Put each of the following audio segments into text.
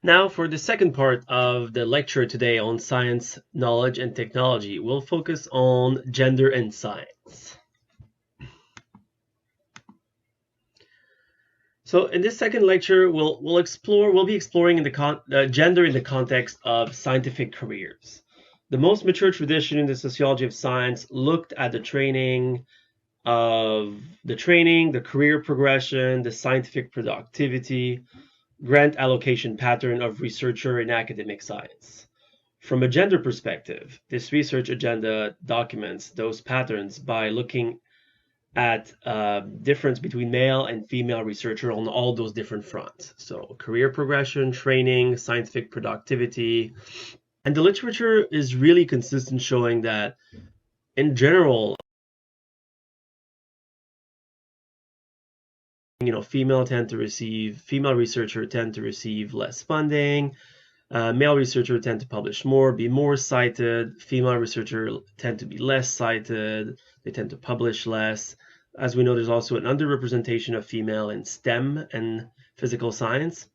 Now, for the second part of the lecture today on science, knowledge, and technology, we'll focus on gender and science. So, in this second lecture, we'll be exploring in the gender in the context of scientific careers. The most mature tradition in the sociology of science looked at the training, the career progression, the scientific productivity, grant allocation pattern of researcher in academic science. From a gender perspective, this research agenda documents those patterns by looking at difference between male and female researcher on all those different fronts. So career progression, training, scientific productivity. And the literature is really consistent showing that in general, female researchers tend to receive less funding. Male researchers tend to publish more, be more cited. Female researchers tend to be less cited. They tend to publish less. As we know, there's also an underrepresentation of female in STEM and physical science.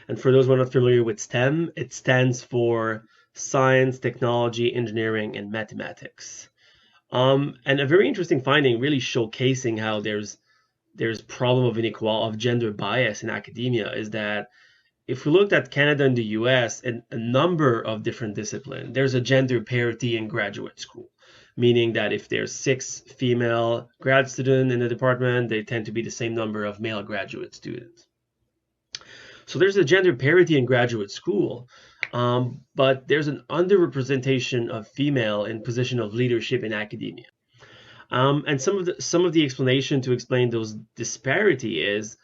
And for those who are not familiar with STEM, it stands for science, technology, engineering, and mathematics. And a very interesting finding, really showcasing how there's problem of inequality, of gender bias in academia, is that if we looked at Canada and the US and a number of different disciplines, there's a gender parity in graduate school, meaning that if there's 6 female grad students in the department, they tend to be the same number of male graduate students. So there's a gender parity in graduate school, but there's an underrepresentation of female in position of leadership in academia. And some of the explanation to explain those disparity is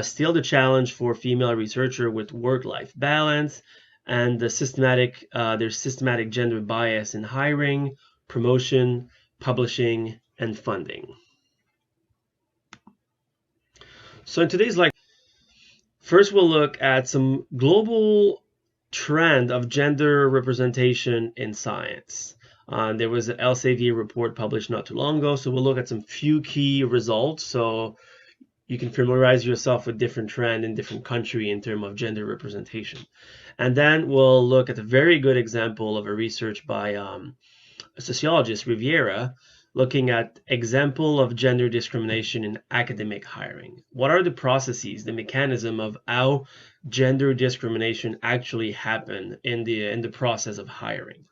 still the challenge for female researcher with work-life balance and there's systematic gender bias in hiring, promotion, publishing, and funding. So in today's lecture, first we'll look at some global trend of gender representation in science. There was an Elsevier report published not too long ago, so we'll look at some few key results so you can familiarize yourself with different trend in different country in terms of gender representation. And then we'll look at a very good example of a research by a sociologist, Riviera, looking at example of gender discrimination in academic hiring. What are the processes, the mechanism of how gender discrimination actually happen in the process of hiring?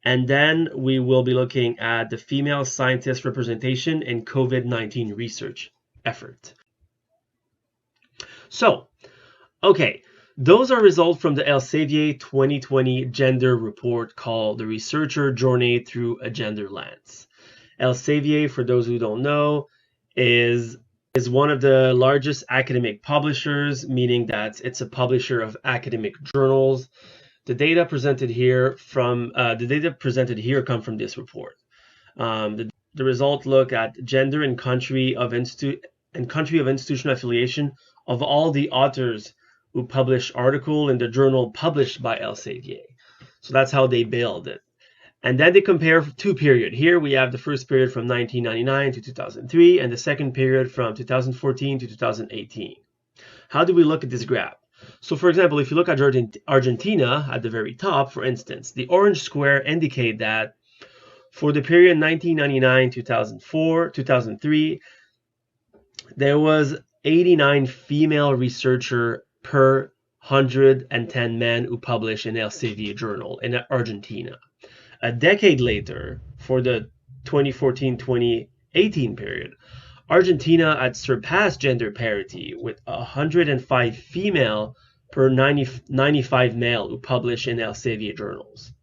And then we will be looking at the female scientist representation in COVID-19 research effort. So, okay, those are results from the Elsevier 2020 gender report called The Researcher Journey Through a Gender Lens. Elsevier, for those who don't know, is one of the largest academic publishers, meaning that it's a publisher of academic journals. The data presented here come from this report. The results look at gender and country of institutional affiliation of all the authors who publish article in the journal published by Elsevier. So that's how they build it. And then they compare 2 periods. Here we have the first period from 1999 to 2003 and the second period from 2014 to 2018. How do we look at this graph? So for example, if you look at Argentina at the very top, for instance, the orange square indicate that for the period 1999-2003, there was 89 female researcher per 110 men who published in Elsevier journal in Argentina. A decade later, for the 2014-2018 period, Argentina had surpassed gender parity with 105 female per 95 male who publish in Elsevier journals.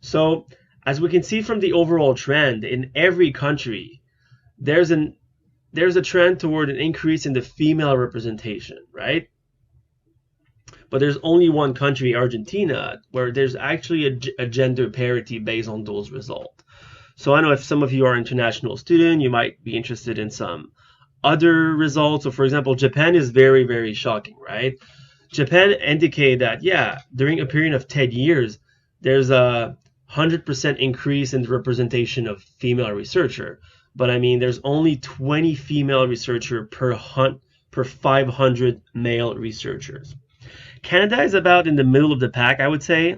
So, as we can see from the overall trend in every country, there's a trend toward an increase in the female representation, right? But there's only one country, Argentina, where there's actually a gender parity based on those results. So I know if some of you are international students, you might be interested in some other results. So for example, Japan is very, very shocking, right? Japan indicate that, yeah, during a period of 10 years, there's a 100% increase in the representation of female researcher. But I mean, there's only 20 female researcher per per 500 male researchers. Canada is about in the middle of the pack, I would say.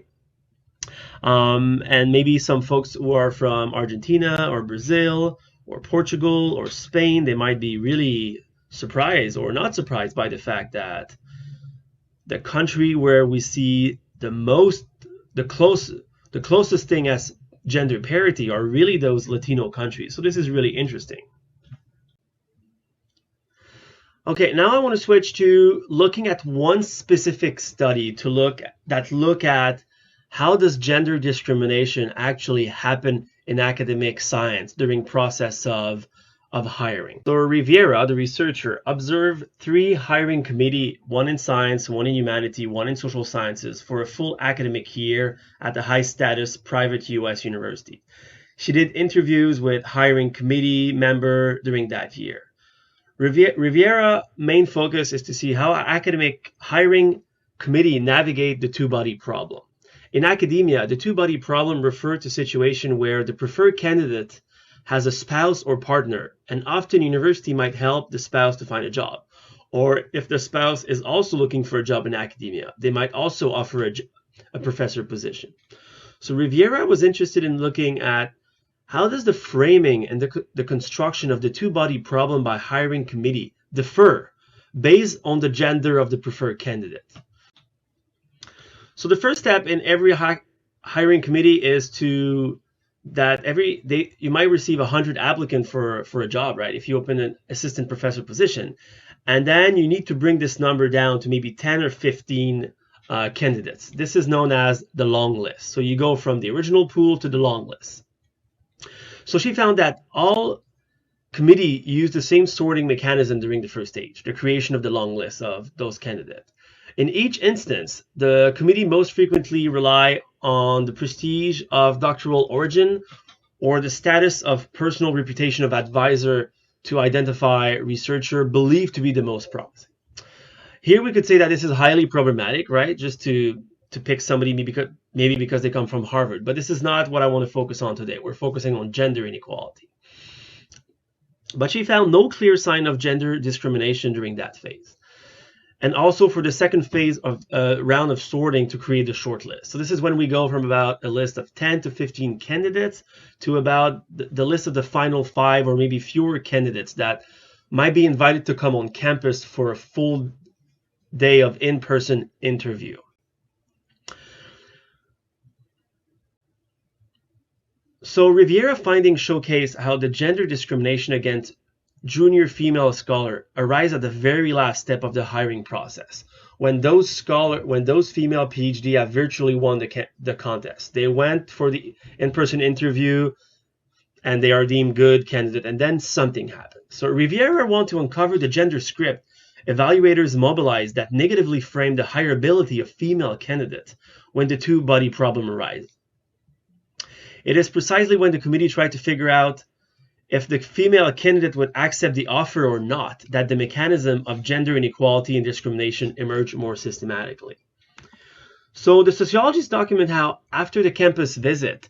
And maybe some folks who are from Argentina or Brazil or Portugal or Spain, they might be really surprised or not surprised by the fact that the country where we see the closest thing as gender parity are really those Latino countries. So this is really interesting. Okay, now I want to switch to looking at one specific study to look at how does gender discrimination actually happen in academic science during process of hiring. So Rivera, the researcher, observed 3 hiring committees, one in science, one in humanity, one in social sciences, for a full academic year at a high-status private U.S. university. She did interviews with hiring committee members during that year. Rivera's main focus is to see how academic hiring committee navigate the two-body problem. In academia, the two-body problem refers to a situation where the preferred candidate has a spouse or partner, and often university might help the spouse to find a job. Or if the spouse is also looking for a job in academia, they might also offer a professor position. So Rivera was interested in looking at how does the framing and the construction of the two-body problem by hiring committee differ based on the gender of the preferred candidate. So the first step in every hiring committee is you might receive 100 applicants for a job, right? If you open an assistant professor position, and then you need to bring this number down to maybe 10 or 15 candidates. This is known as the long list. So you go from the original pool to the long list. So she found that all committee use the same sorting mechanism during the first stage, the creation of the long list of those candidates. In each instance, the committee most frequently rely on the prestige of doctoral origin or the status of personal reputation of advisor to identify researcher believed to be the most promising. Here we could say that this is highly problematic, right? Just to pick somebody maybe because they come from Harvard, but this is not what I want to focus on today. We're focusing on gender inequality. But she found no clear sign of gender discrimination during that phase. And also for the second phase of a round of sorting to create a short list. So this is when we go from about a list of 10 to 15 candidates to about the list of the final 5 or maybe fewer candidates that might be invited to come on campus for a full day of in-person interview. So Rivera findings showcase how the gender discrimination against junior female scholar arise at the very last step of the hiring process, when those female PhD have virtually won the contest. They went for the in-person interview and they are deemed good candidate, and then something happened. So Rivera want to uncover the gender script evaluators mobilized that negatively frame the hireability of female candidates when the two-body problem arises. It is precisely when the committee tried to figure out if the female candidate would accept the offer or not that the mechanism of gender inequality and discrimination emerged more systematically. So the sociologists document how after the campus visit,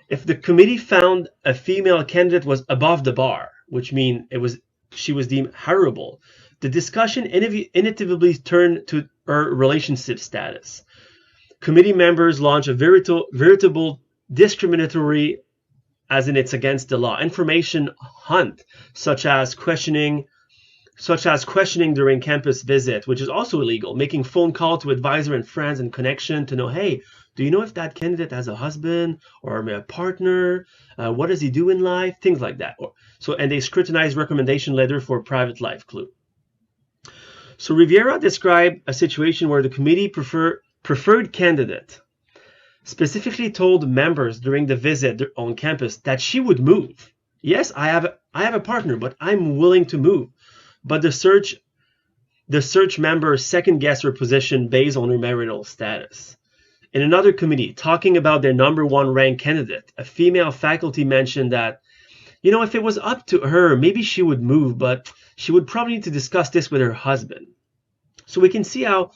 if the committee found a female candidate was above the bar, which means she was deemed hireable, the discussion inevitably turned to her relationship status. Committee members launched a veritable discriminatory, as in it's against the law, information hunt, such as questioning during campus visit, which is also illegal, making phone call to advisor and friends and connection to know, hey, do you know if that candidate has a husband or a partner? What does he do in life? Things like that. And they scrutinize recommendation letter for private life clue. So Rivera described a situation where the committee preferred candidate specifically told members during the visit on campus that she would move. Yes, I have a partner, but I'm willing to move. But the search member second-guessed her position based on her marital status. In another committee, talking about their number 1 ranked candidate, a female faculty mentioned that, if it was up to her, maybe she would move, but she would probably need to discuss this with her husband. So we can see how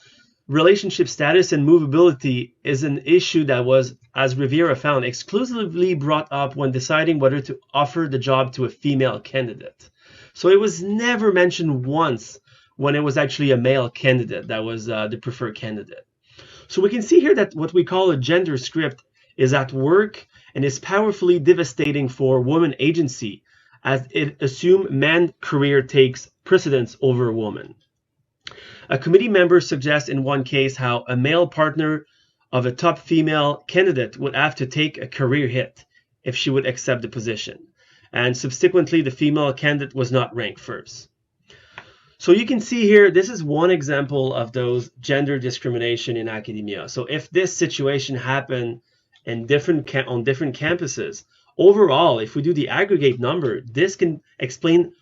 relationship status and movability is an issue that was, as Rivera found, exclusively brought up when deciding whether to offer the job to a female candidate. So it was never mentioned once when it was actually a male candidate that was the preferred candidate. So we can see here that what we call a gender script is at work and is powerfully devastating for woman agency, as it assumes man's career takes precedence over a woman. A committee member suggests in one case how a male partner of a top female candidate would have to take a career hit if she would accept the position. And subsequently, the female candidate was not ranked first. So you can see here, this is one example of those gender discrimination in academia. So if this situation happened in on different campuses, overall, if we do the aggregate number, this can explain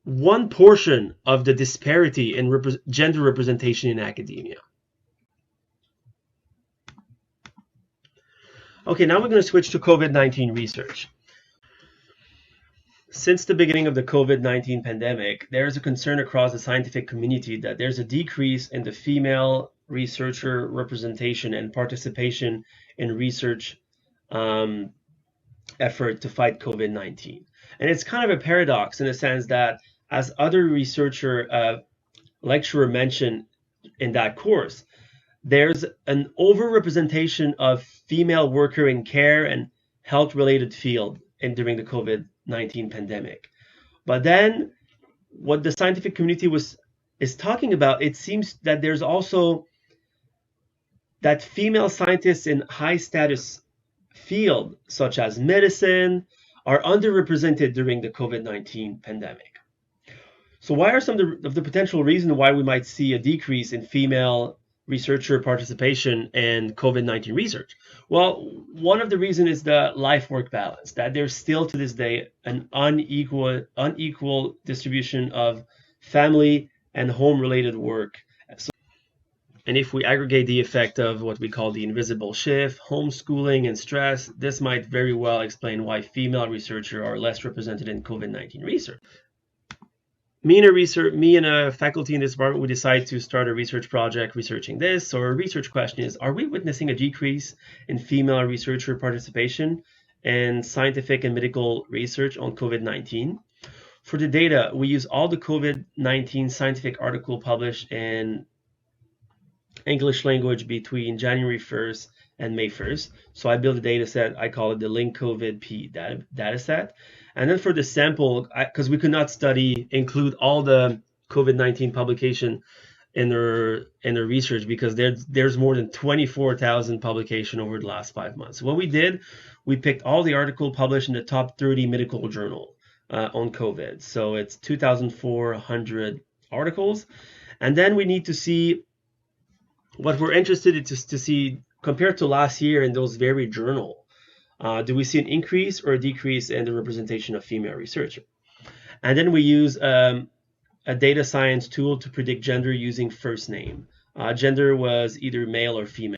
one portion of the disparity in gender representation in academia. Okay, now we're going to switch to COVID-19 research. Since the beginning of the COVID-19 pandemic, there is a concern across the scientific community that there's a decrease in the female researcher representation and participation in research effort to fight COVID-19. And it's kind of a paradox in the sense that, as other lecturer mentioned in that course, there's an overrepresentation of female worker in care and health-related field during the COVID-19 pandemic. But then what the scientific community is talking about, it seems that there's also that female scientists in high status field, such as medicine, are underrepresented during the COVID-19 pandemic. So why are some of the potential reasons why we might see a decrease in female researcher participation in COVID-19 research? Well, one of the reasons is the life-work balance, that there's still to this day an unequal distribution of family and home-related work. And if we aggregate the effect of what we call the invisible shift, homeschooling, and stress, this might very well explain why female researchers are less represented in COVID-19 research. Me and a faculty in this department, we decided to start a research project researching this. So our research question is, are we witnessing a decrease in female researcher participation in scientific and medical research on COVID-19? For the data, we use all the COVID-19 scientific article published in English language between January 1st and May 1st. So I built a data set, I call it the Link COVID P data set. And then for the sample, because we could not include all the COVID-19 publication in their research, because there's more than 24,000 publications over the last 5 months. So what we did, we picked all the articles published in the top 30 medical journal on COVID. So it's 2,400 articles. And then we need to see, what we're interested in to see compared to last year in those very journals. Do we see an increase or a decrease in the representation of female researchers? And then we use a data science tool to predict gender using first name. Gender was either male or female.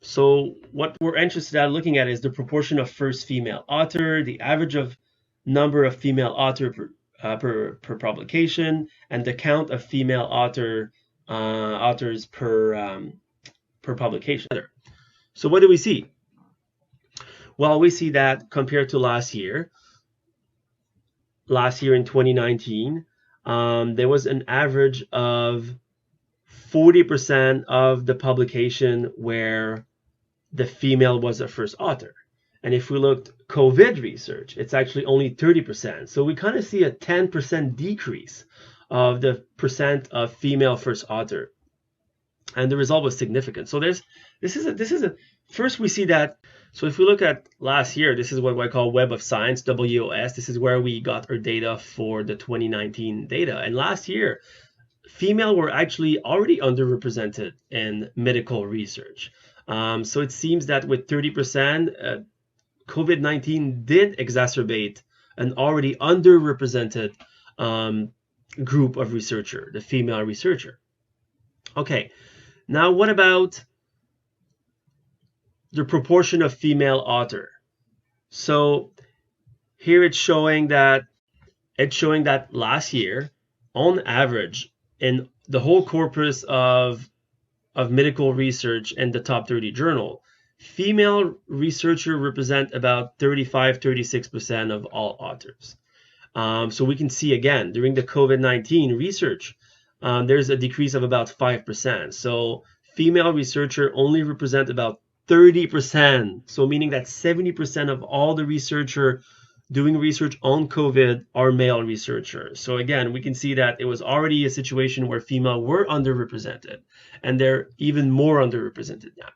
So what we're interested in looking at is the proportion of first female author, the average of number of female author per publication, and the count of female authors per publication. So what do we see? Well, we see that compared to last year in 2019, there was an average of 40% of the publication where the female was the first author. And if we looked COVID research, it's actually only 30%. So we kind of see a 10% decrease of the percent of female first author. And the result was significant. So first we see that. So if we look at last year, this is what I call Web of Science, WOS. This is where we got our data for the 2019 data. And last year, female were actually already underrepresented in medical research. So it seems that with 30%, COVID-19 did exacerbate an already underrepresented group of researcher, the female researcher. Okay, now what about the proportion of female author? So here it's showing that last year, on average, in the whole corpus of medical research in the top 30 journal, female researchers represent about 35-36% of all authors. So we can see again during the COVID-19 research, there's a decrease of about 5%. So female researcher only represent about 30%. So meaning that 70% of all the researcher doing research on COVID are male researchers. So again, we can see that it was already a situation where female were underrepresented, and they're even more underrepresented now.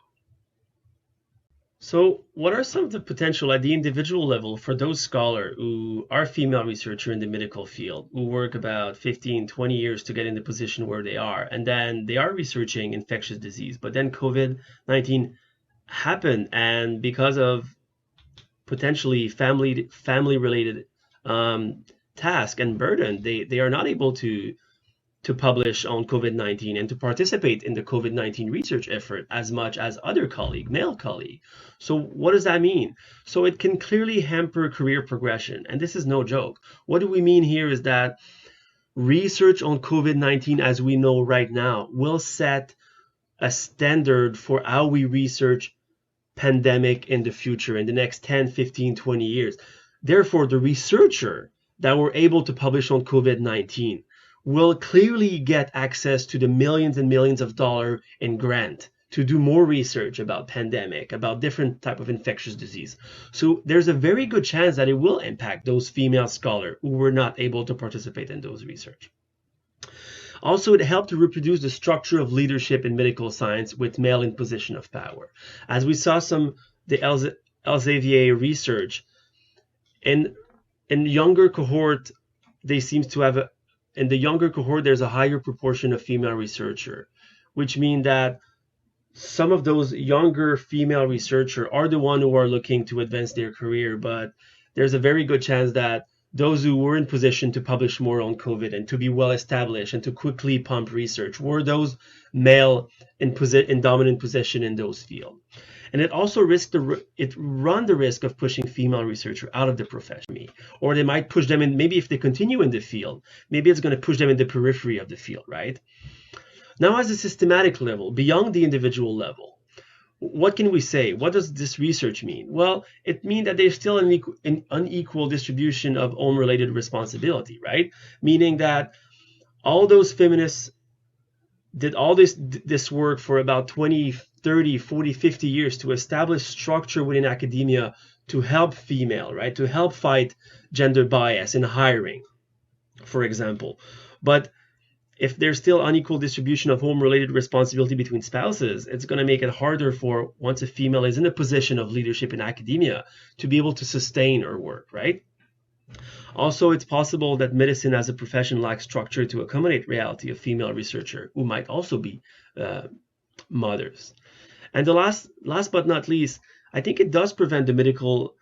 So what are some of the potential at the individual level for those scholars who are female researcher in the medical field, who work about 15, 20 years to get in the position where they are, and then they are researching infectious disease, but then COVID-19 happened, and because of potentially family related task and burden, they are not able to publish on COVID-19 and to participate in the COVID-19 research effort as much as other male colleague. So what does that mean? So it can clearly hamper career progression, and this is no joke. What do we mean here is that research on COVID-19 as we know right now will set a standard for how we research pandemic in the future, in the next 10, 15, 20 years. Therefore, the researcher that were able to publish on COVID-19 will clearly get access to the millions and millions of dollars in grant to do more research about pandemic, about different type of infectious disease. So there's a very good chance that it will impact those female scholars who were not able to participate in those research. Also, it helped to reproduce the structure of leadership in medical science with male in position of power. As we saw the Elsevier research, in younger cohort, they seem to have in the younger cohort, there's a higher proportion of female researcher, which means that some of those younger female researchers are the ones who are looking to advance their career, but there's a very good chance that those who were in position to publish more on COVID and to be well established and to quickly pump research were those male in dominant position in those fields. And it also run the risk of pushing female researchers out of the profession, or they might push them in. Maybe if they continue in the field, maybe it's going to push them in the periphery of the field, right? Now, as a systematic level, beyond the individual level, what can we say? What does this research mean? Well, it means that there's still an unequal distribution of home-related responsibility, right? Meaning that all those feminists did all this work for about 20, 30, 40, 50 years to establish structure within academia to help female, right? To help fight gender bias in hiring, for example. But if there's still unequal distribution of home-related responsibility between spouses, it's going to make it harder for, once a female is in a position of leadership in academia, to be able to sustain her work, right? Also, it's possible that medicine as a profession lacks structure to accommodate reality of female researchers who might also be mothers. And the last but not least, I think it does prevent the medical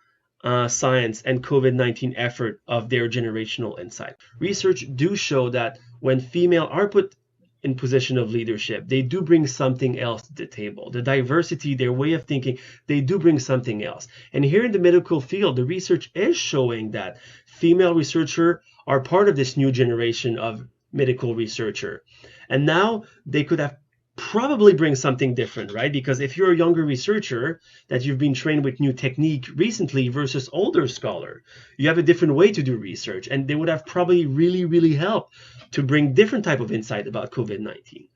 science and COVID-19 effort of their generational insight. Research do show that when female are put in position of leadership, they do bring something else to the table. The diversity, their way of thinking, they do bring something else. And here in the medical field, the research is showing that female researchers are part of this new generation of medical researcher. And now they could have probably bring something different, right? Because if you're a younger researcher that you've been trained with new technique recently versus older scholar, you have a different way to do research, and they would have probably really helped to bring different type of insight about COVID-19.